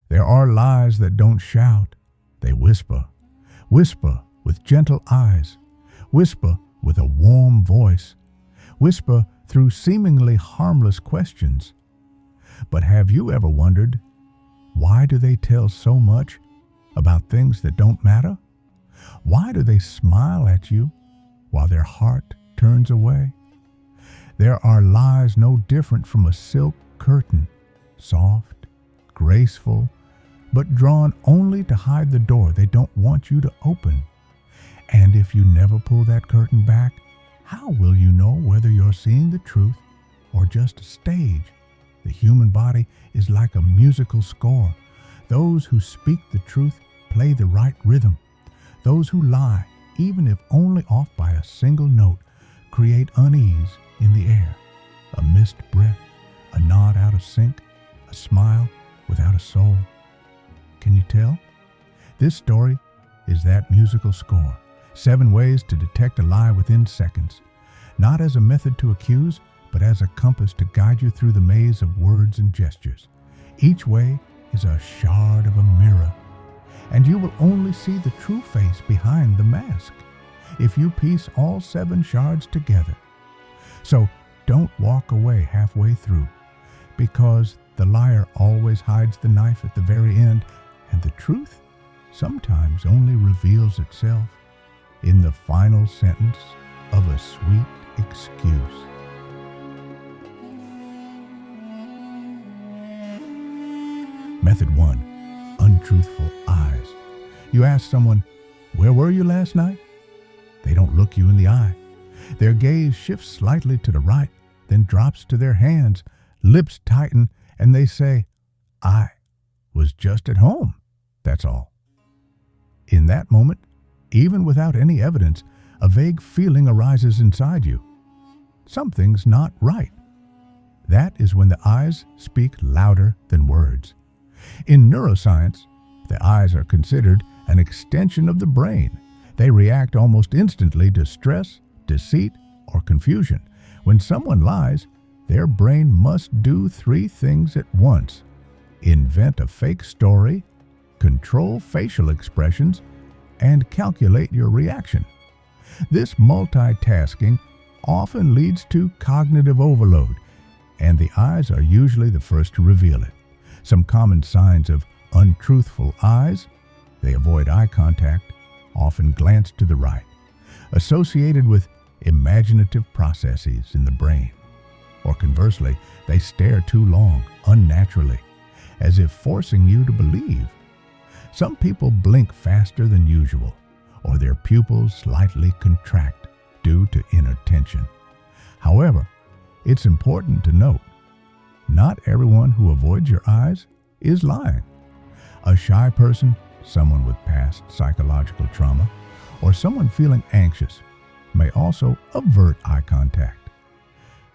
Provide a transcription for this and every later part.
There are lies that don't shout. They whisper. Whisper with gentle eyes. Whisper with a warm voice. Whisper through seemingly harmless questions. But have you ever wondered, why do they tell so much about things that don't matter? Why do they smile at you while their heart turns away? There are lies no different from a silk curtain, soft, graceful, but drawn only to hide the door they don't want you to open. And if you never pull that curtain back, how will you know whether you're seeing the truth or just a stage? The human body is like a musical score. Those who speak the truth play the right rhythm. Those who lie, even if only off by a single note, create unease in the air. A missed breath, a nod out of sync, a smile without a soul. Can you tell? This story is that musical score. 7 ways to detect a lie within seconds. Not as a method to accuse, but as a compass to guide you through the maze of words and gestures. Each way is a shard of a mirror, and you will only see the true face behind the mask if you piece all 7 shards together. So don't walk away halfway through, because the liar always hides the knife at the very end, and the truth sometimes only reveals itself in the final sentence of a sweet excuse. Method 1. Untruthful eyes. You ask someone, "Where were you last night?" They don't look you in the eye. Their gaze shifts slightly to the right, then drops to their hands, lips tighten, and they say, "I was just at home, that's all." In that moment, even without any evidence, a vague feeling arises inside you. Something's not right. That is when the eyes speak louder than words. In neuroscience, the eyes are considered an extension of the brain. They react almost instantly to stress, deceit, or confusion. When someone lies, their brain must do 3 things at once: invent a fake story, control facial expressions, and calculate your reaction. This multitasking often leads to cognitive overload, and the eyes are usually the first to reveal it. Some common signs of untruthful eyes: they avoid eye contact, often glance to the right, associated with imaginative processes in the brain. Or conversely, they stare too long, unnaturally, as if forcing you to believe. Some people blink faster than usual, or their pupils slightly contract due to inattention. However, it's important to note, not everyone who avoids your eyes is lying. A shy person, someone with past psychological trauma, or someone feeling anxious may also avert eye contact.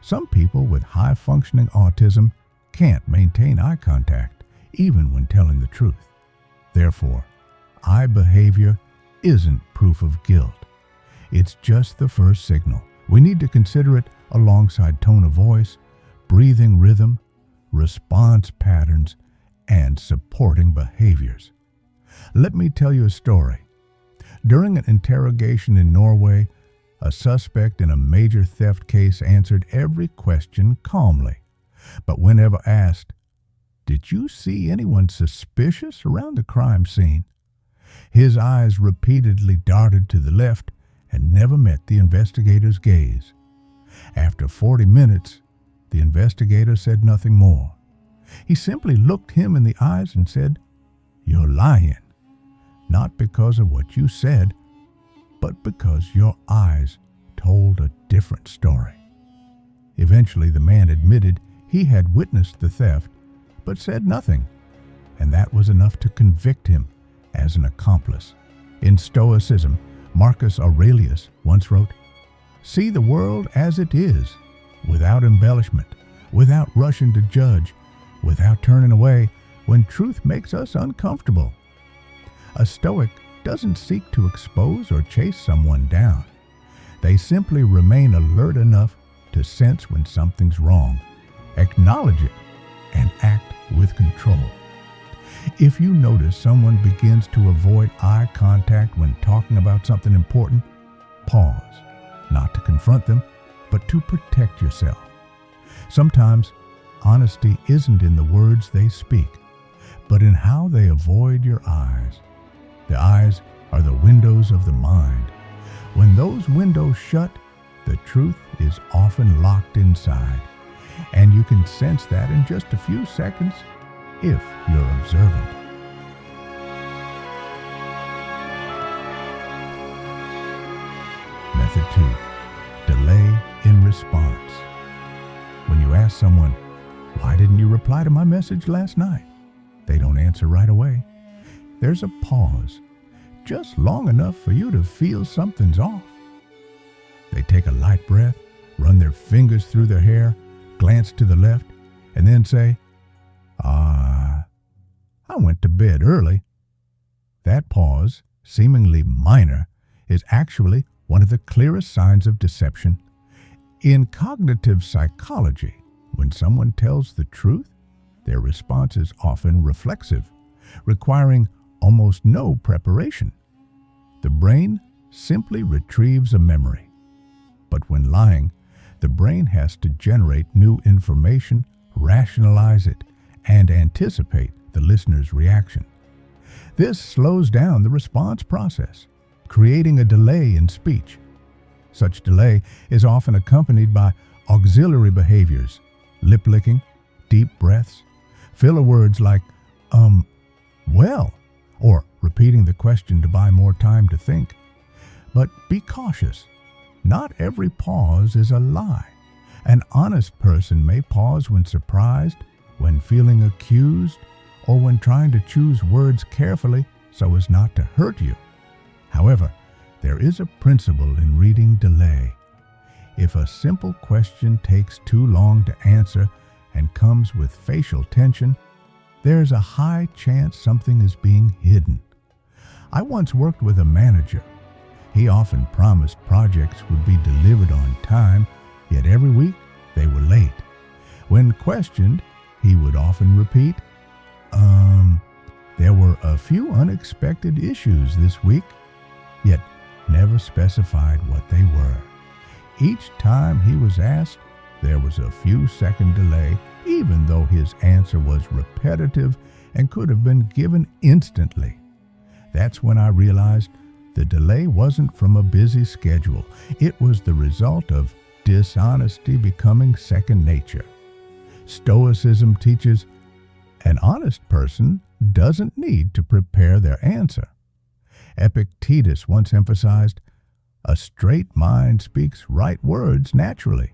Some people with high-functioning autism can't maintain eye contact, even when telling the truth. Therefore, eye behavior isn't proof of guilt. It's just the first signal. We need to consider it alongside tone of voice, breathing rhythm, response patterns, and supporting behaviors. Let me tell you a story. During an interrogation in Norway, a suspect in a major theft case answered every question calmly. But whenever asked, "Did you see anyone suspicious around the crime scene?" his eyes repeatedly darted to the left and never met the investigator's gaze. After 40 minutes, the investigator said nothing more. He simply looked him in the eyes and said, "You're lying, not because of what you said, but because your eyes told a different story." Eventually, the man admitted he had witnessed the theft, but said nothing, and that was enough to convict him as an accomplice. In Stoicism, Marcus Aurelius once wrote, "See the world as it is, without embellishment, without rushing to judge, without turning away when truth makes us uncomfortable." A Stoic doesn't seek to expose or chase someone down. They simply remain alert enough to sense when something's wrong, acknowledge it, and act with control. If you notice someone begins to avoid eye contact when talking about something important, pause, not to confront them, but to protect yourself. Sometimes honesty isn't in the words they speak, but in how they avoid your eyes. The eyes are the windows of the mind. When those windows shut, the truth is often locked inside, and you can sense that in just a few seconds if you're observant. Method 2. Delay in response. When you ask someone, "Why didn't you reply to my message last night?" they don't answer right away. There's a pause, just long enough for you to feel something's off. They take a light breath, run their fingers through their hair, glance to the left, and then say, I went to bed early." That pause, seemingly minor, is actually one of the clearest signs of deception. In cognitive psychology, when someone tells the truth, their response is often reflexive, requiring almost no preparation. The brain simply retrieves a memory. But when lying, the brain has to generate new information, rationalize it, and anticipate the listener's reaction. This slows down the response process, creating a delay in speech. Such delay is often accompanied by auxiliary behaviors, lip licking, deep breaths, filler words like, well, or repeating the question to buy more time to think. But be cautious. Not every pause is a lie. An honest person may pause when surprised, when feeling accused, or when trying to choose words carefully so as not to hurt you. However, there is a principle in reading delay. If a simple question takes too long to answer and comes with facial tension, there's a high chance something is being hidden. I once worked with a manager. He often promised projects would be delivered on time, yet every week they were late. When questioned, he would often repeat, there were a few unexpected issues this week, yet never specified what they were. Each time he was asked, there was a few second delay, even though his answer was repetitive and could have been given instantly. That's when I realized the delay wasn't from a busy schedule. It was the result of dishonesty becoming second nature. Stoicism teaches an honest person doesn't need to prepare their answer. Epictetus once emphasized, a straight mind speaks right words naturally.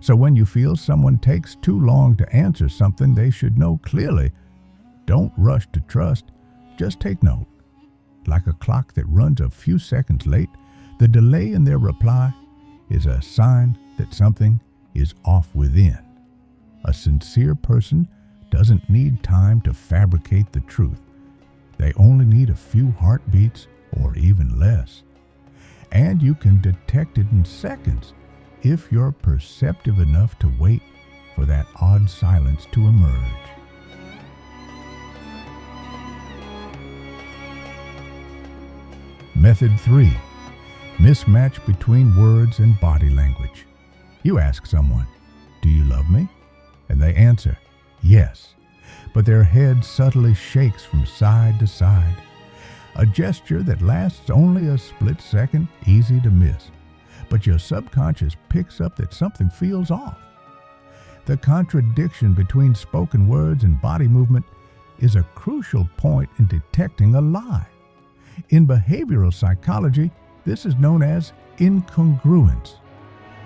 So when you feel someone takes too long to answer something they should know clearly, don't rush to trust, just take note. Like a clock that runs a few seconds late, the delay in their reply is a sign that something is off within. A sincere person doesn't need time to fabricate the truth. They only need a few heartbeats or even less. And you can detect it in seconds if you're perceptive enough to wait for that odd silence to emerge. Method 3. Mismatch between words and body language. You ask someone, "Do you love me?" And they answer, "Yes," but their head subtly shakes from side to side. A gesture that lasts only a split second, easy to miss, but your subconscious picks up that something feels off. The contradiction between spoken words and body movement is a crucial point in detecting a lie. In behavioral psychology, this is known as incongruence,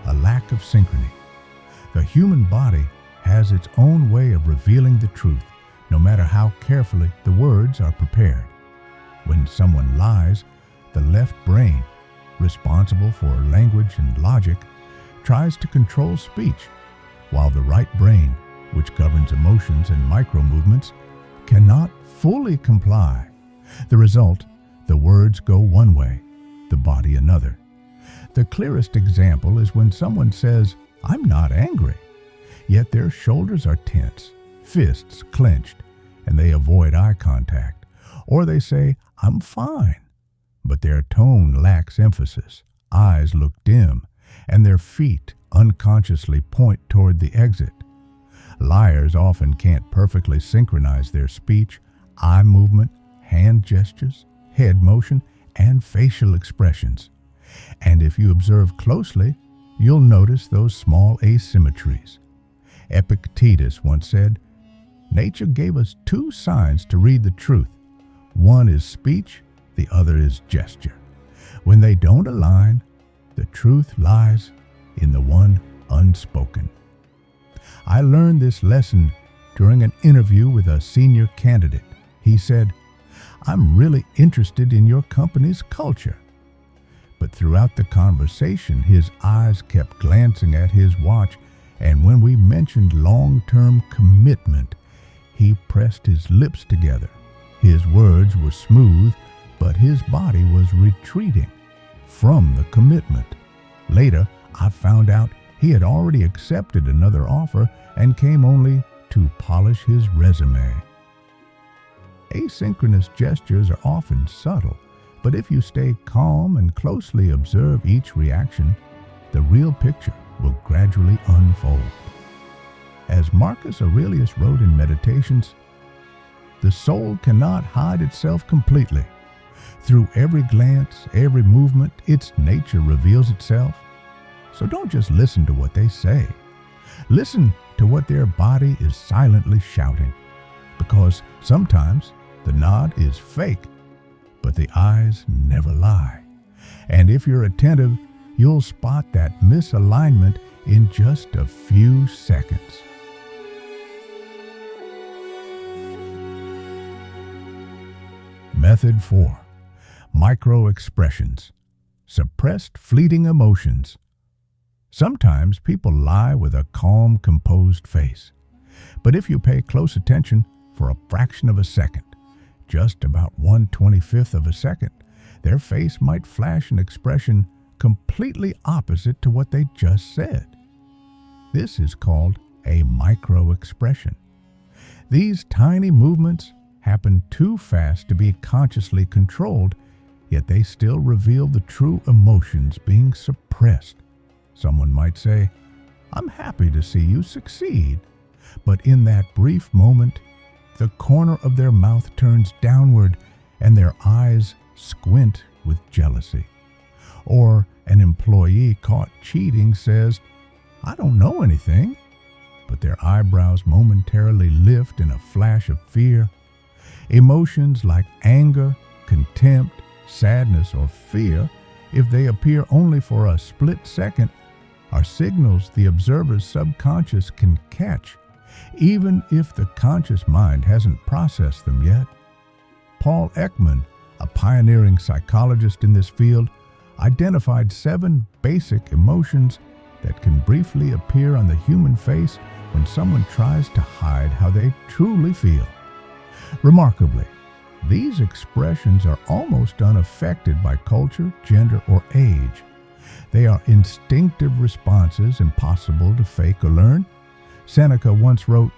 a lack of synchrony. The human body has its own way of revealing the truth, no matter how carefully the words are prepared. When someone lies, the left brain, responsible for language and logic, tries to control speech, while the right brain, which governs emotions and micro-movements, cannot fully comply. The result, the words go one way, the body another. The clearest example is when someone says, "I'm not angry," yet their shoulders are tense, fists clenched, and they avoid eye contact, or they say, "I'm fine," but their tone lacks emphasis, eyes look dim, and their feet unconsciously point toward the exit. Liars often can't perfectly synchronize their speech, eye movement, hand gestures, head motion, and facial expressions. And if you observe closely, you'll notice those small asymmetries. Epictetus once said, "Nature gave us two signs to read the truth. One is speech, the other is gesture. When they don't align, the truth lies in the one unspoken." I learned this lesson during an interview with a senior candidate. He said, "I'm really interested in your company's culture." But throughout the conversation, his eyes kept glancing at his watch, and when we mentioned long-term commitment, he pressed his lips together. His words were smooth, but his body was retreating from the commitment. Later, I found out he had already accepted another offer and came only to polish his resume. Asynchronous gestures are often subtle, but if you stay calm and closely observe each reaction, the real picture will gradually unfold. As Marcus Aurelius wrote in Meditations, "The soul cannot hide itself completely. Through every glance, every movement, its nature reveals itself." So don't just listen to what they say. Listen to what their body is silently shouting, because sometimes the nod is fake, but the eyes never lie. And if you're attentive, you'll spot that misalignment in just a few seconds. Method 4. Micro-expressions. Suppressed fleeting emotions. Sometimes people lie with a calm, composed face. But if you pay close attention for a fraction of a second, just about 1/25th of a second, their face might flash an expression completely opposite to what they just said. This is called a micro-expression. These tiny movements happen too fast to be consciously controlled, yet they still reveal the true emotions being suppressed. Someone might say, "I'm happy to see you succeed," but in that brief moment, the corner of their mouth turns downward and their eyes squint with jealousy. Or an employee caught cheating says, "I don't know anything," but their eyebrows momentarily lift in a flash of fear. Emotions like anger, contempt, sadness, or fear, if they appear only for a split second, are signals the observer's subconscious can catch, even if the conscious mind hasn't processed them yet. Paul Ekman, a pioneering psychologist in this field, identified 7 basic emotions that can briefly appear on the human face when someone tries to hide how they truly feel. Remarkably, these expressions are almost unaffected by culture, gender, or age. They are instinctive responses impossible to fake or learn. Seneca once wrote,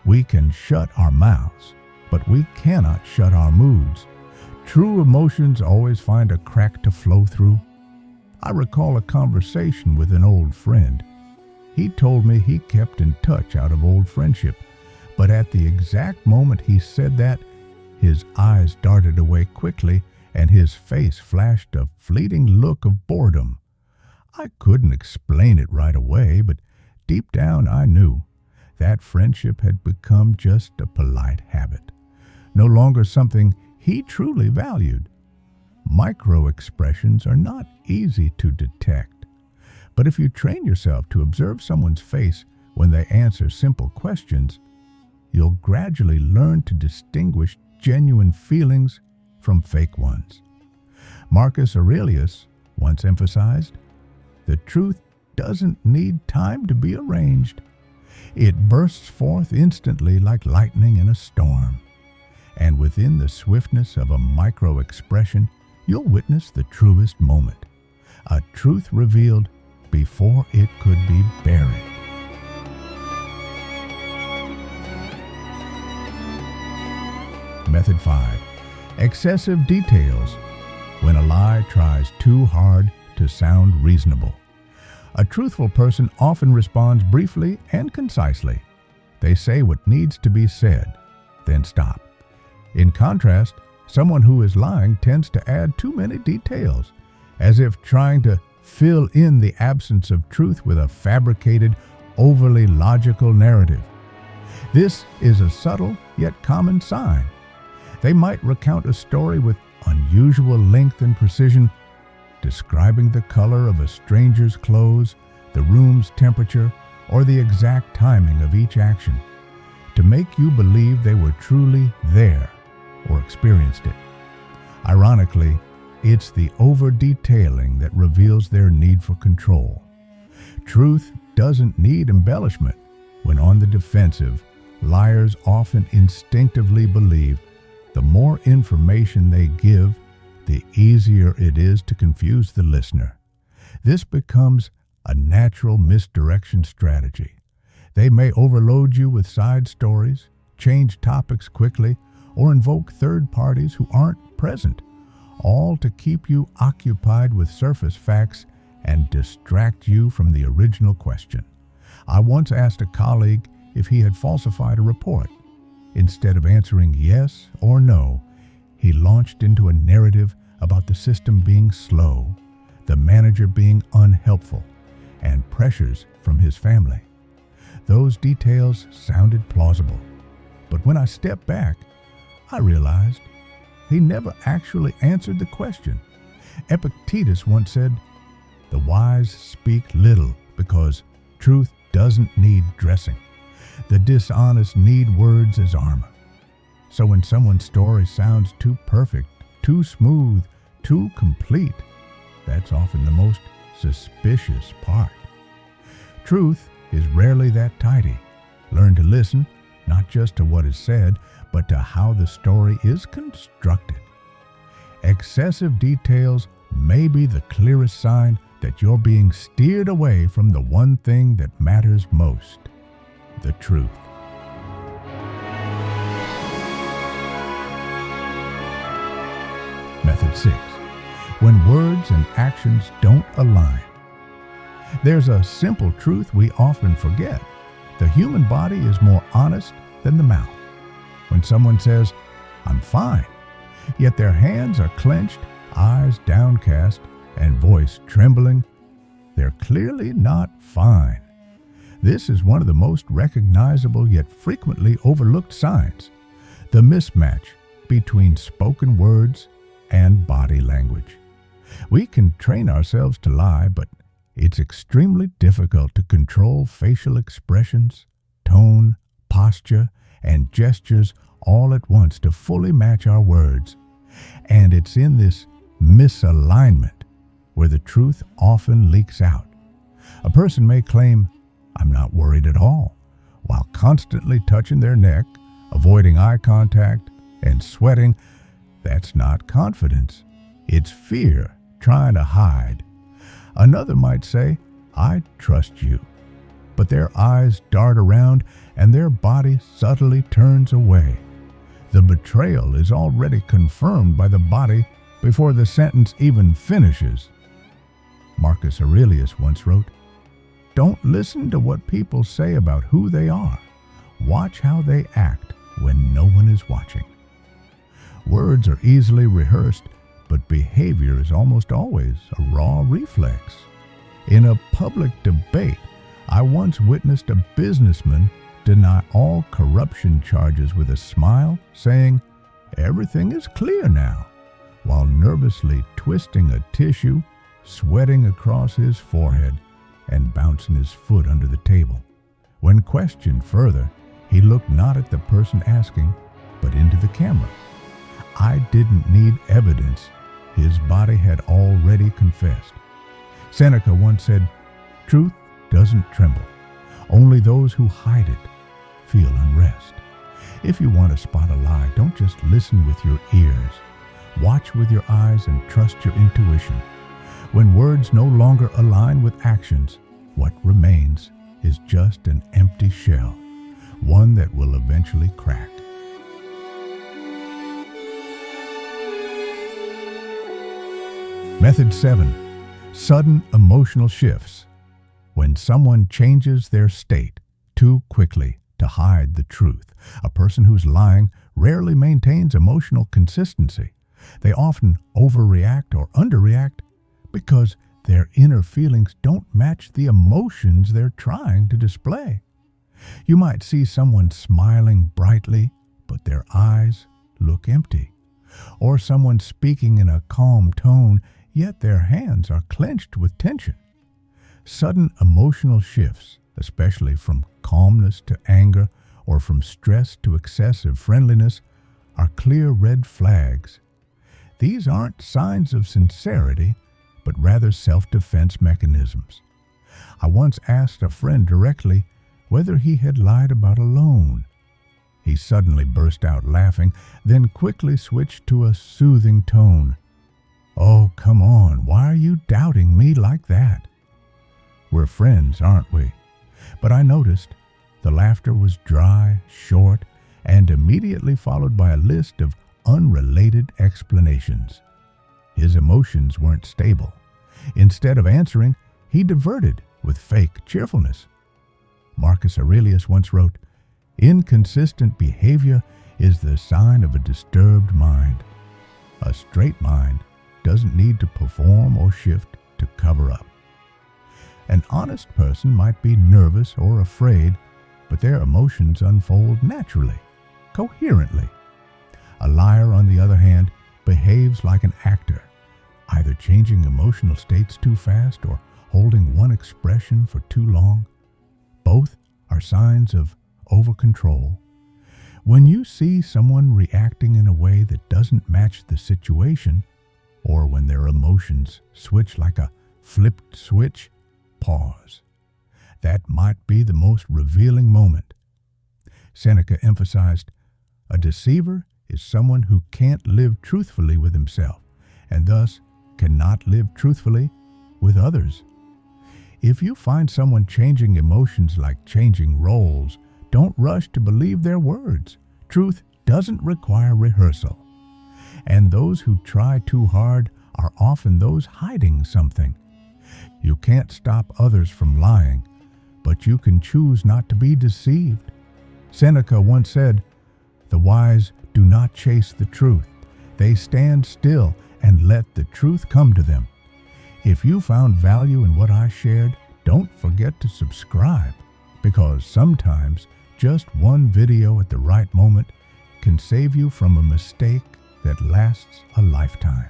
"We can shut our mouths, but we cannot shut our moods. True emotions always find a crack to flow through." I recall a conversation with an old friend. He told me he kept in touch out of old friendship, but at the exact moment he said that, his eyes darted away quickly and his face flashed a fleeting look of boredom. I couldn't explain it right away, but deep down I knew that friendship had become just a polite habit, no longer something he truly valued. Micro-expressions are not easy to detect, but if you train yourself to observe someone's face when they answer simple questions, you'll gradually learn to distinguish genuine feelings from fake ones. Marcus Aurelius once emphasized, "The truth doesn't need time to be arranged. It bursts forth instantly like lightning in a storm." And within the swiftness of a micro-expression, you'll witness the truest moment, a truth revealed before it could be buried. Method 5. Excessive details. When a lie tries too hard to sound reasonable. A truthful person often responds briefly and concisely. They say what needs to be said, then stop. In contrast, someone who is lying tends to add too many details, as if trying to fill in the absence of truth with a fabricated, overly logical narrative. This is a subtle yet common sign. They might recount a story with unusual length and precision, describing the color of a stranger's clothes, the room's temperature, or the exact timing of each action, to make you believe they were truly there or experienced it. Ironically, it's the over-detailing that reveals their need for control. Truth doesn't need embellishment. When on the defensive, liars often instinctively believe the more information they give, the easier it is to confuse the listener. This becomes a natural misdirection strategy. They may overload you with side stories, change topics quickly, or invoke third parties who aren't present, all to keep you occupied with surface facts and distract you from the original question. I once asked a colleague if he had falsified a report. Instead of answering yes or no, he launched into a narrative about the system being slow, the manager being unhelpful, and pressures from his family. Those details sounded plausible, but when I stepped back, I realized he never actually answered the question. Epictetus once said, "The wise speak little because truth doesn't need dressing. The dishonest need words as armor." So when someone's story sounds too perfect, too smooth, too complete, that's often the most suspicious part. Truth is rarely that tidy. Learn to listen, not just to what is said, but to how the story is constructed. Excessive details may be the clearest sign that you're being steered away from the one thing that matters most, the truth. Method 6. When words and actions don't align. There's a simple truth we often forget. The human body is more honest than the mouth. When someone says, "I'm fine," yet their hands are clenched, eyes downcast, and voice trembling, they're clearly not fine. This is one of the most recognizable yet frequently overlooked signs, the mismatch between spoken words and body language. We can train ourselves to lie, but it's extremely difficult to control facial expressions, tone, posture, and gestures all at once to fully match our words. And it's in this misalignment where the truth often leaks out. A person may claim, "I'm not worried at all," while constantly touching their neck, avoiding eye contact, and sweating. That's not confidence. It's fear trying to hide. Another might say, "I trust you," but their eyes dart around and their body subtly turns away. The betrayal is already confirmed by the body before the sentence even finishes. Marcus Aurelius once wrote, "Don't listen to what people say about who they are. Watch how they act when no one is watching." Words are easily rehearsed, but behavior is almost always a raw reflex. In a public debate, I once witnessed a businessman deny all corruption charges with a smile, saying, "Everything is clear now," while nervously twisting a tissue, sweating across his forehead, and bouncing his foot under the table. When questioned further, he looked not at the person asking, but into the camera. I didn't need evidence. His body had already confessed. Seneca once said, "Truth doesn't tremble. Only those who hide it feel unrest." If you want to spot a lie, don't just listen with your ears. Watch with your eyes and trust your intuition. When words no longer align with actions, what remains is just an empty shell, one that will eventually crack. Method 7. Sudden emotional shifts. When someone changes their state too quickly to hide the truth, a person who's lying rarely maintains emotional consistency. They often overreact or underreact because their inner feelings don't match the emotions they're trying to display. You might see someone smiling brightly, but their eyes look empty. Or someone speaking in a calm tone, yet their hands are clenched with tension. Sudden emotional shifts, especially from calmness to anger or from stress to excessive friendliness, are clear red flags. These aren't signs of sincerity, but rather self-defense mechanisms. I once asked a friend directly whether he had lied about a loan. He suddenly burst out laughing, then quickly switched to a soothing tone. "Oh, come on, why are you doubting me like that?" We're friends, aren't we? But I noticed the laughter was dry, short, and immediately followed by a list of unrelated explanations. His emotions weren't stable. Instead of answering, he diverted with fake cheerfulness. Marcus Aurelius once wrote, "Inconsistent behavior is the sign of a disturbed mind. A straight mind doesn't need to perform or shift to cover up." An honest person might be nervous or afraid, but their emotions unfold naturally, coherently. A liar, on the other hand, behaves like an actor, either changing emotional states too fast or holding one expression for too long. Both are signs of over-control. When you see someone reacting in a way that doesn't match the situation, or when their emotions switch like a flipped switch, pause. That might be the most revealing moment. Seneca emphasized, "A deceiver is someone who can't live truthfully with himself, and thus cannot live truthfully with others." If you find someone changing emotions like changing roles, don't rush to believe their words. Truth doesn't require rehearsal. And those who try too hard are often those hiding something. You can't stop others from lying, but you can choose not to be deceived. Seneca once said, "The wise do not chase the truth. They stand still and let the truth come to them." If you found value in what I shared, don't forget to subscribe, because sometimes just one video at the right moment can save you from a mistake that lasts a lifetime.